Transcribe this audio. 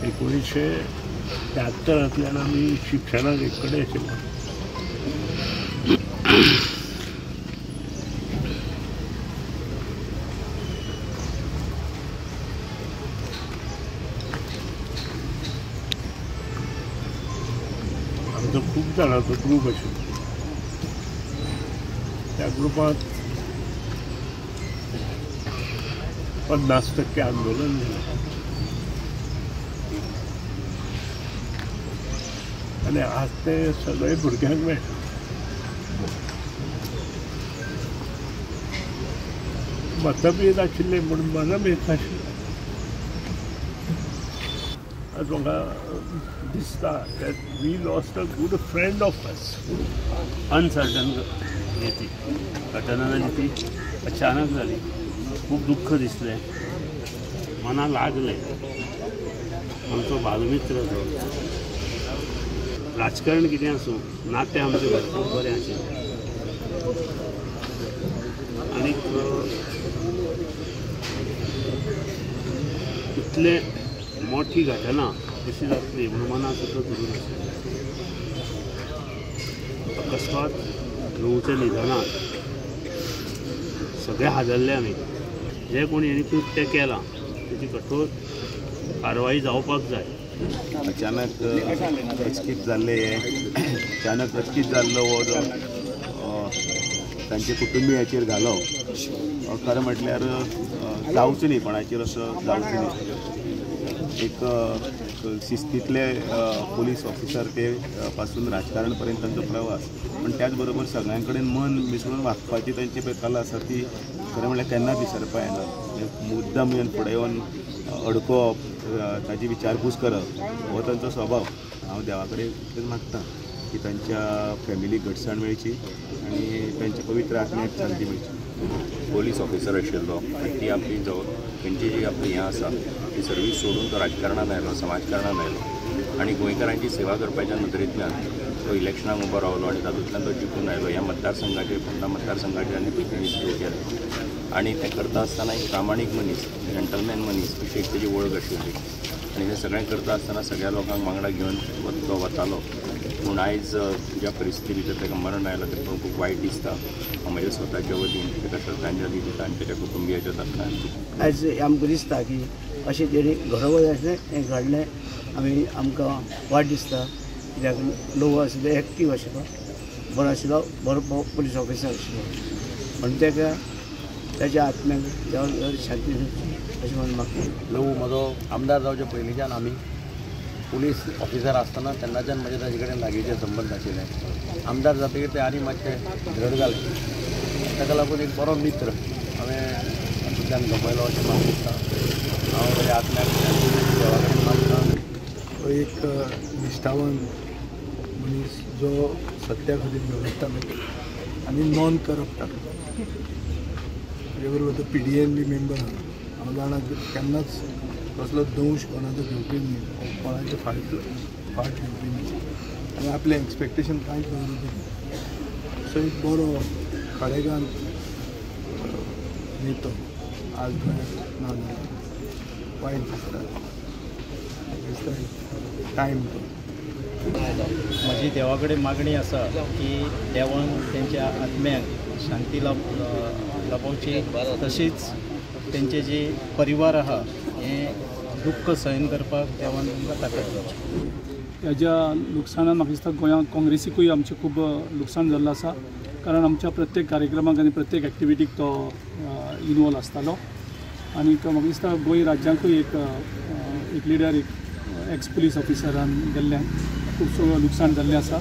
1973 आम्ही शिक्षणाक एक कडेन आशिल्लो. आमचो खूब जाणांचो ग्रूप आशिल्लो. त्या ग्रुपांत 50% आंदोलन जालें आनी आज ते सगळे भुरग्यांक मेळटा. मतभेद आशिल्ले म्हूण मनभेद नाशिल्ले. आज म्हाका दिसता that we lost a good friend of us. Uncertain ती घटना जाली ती अचानक जाली. खूब दुःख दिसलें, मना लागलें. आमचो बालमित्र तो. राजकारण कितें आसूं, नातें आमचें भरपूर बरें आशिल्लें. आनीक इतले मोठी घटना कशी जातली म्हणून मनाक सुद्दां धरून आशिल्लें. अकस्मात नुचे निधनाक सगळे हादरले आमी. जे कोणी हेणी कृत्य केलां तेची कठोर कारवाई जावपाक जाय. अचानक अचकीत जाल्ले अचानक अचकीत जाल्लो हो जो तांचे कुटुंबियाचेर घालो खरें म्हटल्यार जावचें न्ही, कोणाचेर असो जावचें न्ही. एक शिस्तीतले पोलीस ऑफिसर ते पासून राजकारण पर्यंत तांचो प्रवास, पण त्याच बरोबर सगळ्यां कडेन मन मिसळून वागपाची तांची पळय कला आसा ती खरें म्हळ्यार केन्नाच विसरपा येना. मुद्दाम येवन फुडें येवन अडकोवप, ताची विचारपूस करप हो तांचो स्वभाव. हांव देवा कडेन इतलेंच मागतां की तांच्या फॅमिलीक घटसाण मेळची आनी तांच्या पवित्र आत्म्याक शांती मेळची. पोलीस ऑफिसर आशिल्लो आनी ती आपली जो तेंची जी आपली हें आसा ती सर्वीस सोडून तो राजकारणांत आयलो, समाजकारणांत आयलो आनी गोंयकारांची सेवा करपाच्या नदरेंतल्यान तो इलेक्शनाक उबो रावलो आनी तातूंतल्यान तो जिखून आयलो. ह्या मतदारसंघाचेर फोंडा मतदारसंघाचेर आनी प्रतिनिधित्व केलें आनी तें करता आसतना एक प्रामाणीक मनीस, जंटलमॅन मनीस अशी एक तेजी वळख आशिल्ली. आनी हें सगळें करता आसतना सगळ्या लोकांक वांगडा घेवन तो वतालो. पूण आयज ज्या परिस्थिती भितर ताका मरण आयलां तें पळोवन खूब वायट दिसता. हांव म्हज्या स्वताच्या वतीन ताका श्रद्धांजली दिता आनी ताच्या कुटुंबियाच्या तर्फान. आयज आमकां दिसता की अशें तेणी घडोवप अशें हें घडलें. आमकां वायट दिसता कित्याक लोक आशिल्लो एक्टीव आशिल्लो, बरो आशिल्लो, बरो पुलीस ऑफिसर आशिल्लो. पण ताका ताच्या आत्म्याक देवान शांती दिवची अशें म्हणून म्हाका. लव म्हजो आमदार जावचे पयलींच्यान आमी पुलीस ऑफिसर आसतना तेन्नाच्यान म्हजे ताजे कडेन लागींचे संबंद आशिल्ले. आमदार जातकीर ते आनी मातशे धड जाले. ताका लागून एक बरो मित्र हांवें तातूंतल्यान गमयलो अशें म्हाका दिसता. हांव म्हज्या आत्म्याक देवा कडेन मागतां. एक निश्ठावान मनीस जो सत्या खातीर लढतालो आनी नॉन करप्ट. ताजे बरोबर तो PDN बी मेंबर आहा. हांव जाणा केन्नाच कसलो दंश कोणाचो घेवपी न्ही, कोणाचे फाट घेवपी न्ही आनी आपलें एक्सपेक्टेशन कांयच दवरपी न्ही. सो एक बरो खडेगान नेतो आज गोंयांत ना जालो. वायट दिसता. टायम म्हजी देवा कडेन मागणी आसा की देवान तेंच्या आत्म्याक शांती लाभोवची, तशीच तेंचे जे परिवार आहा हें दुख्ख सहन करपाक देवान तांकां ताकद जावची. ह्याच्या लुकसाणान म्हाका दिसता गोंयांत काँग्रेसीकूय आमचें खूब लुकसाण जाल्लें आसा. कारण आमच्या प्रत्येक कार्यक्रमाक आनी प्रत्येक एक्टिविटीक तो इनवॉल्व आसतालो. आनी म्हाका दिसता गोंय राज्यांकूय एक लिडर, एक एक्स पुलीस ऑफिसरान गेल्ल्यान खूब लुकसाण जाल्लें आसा.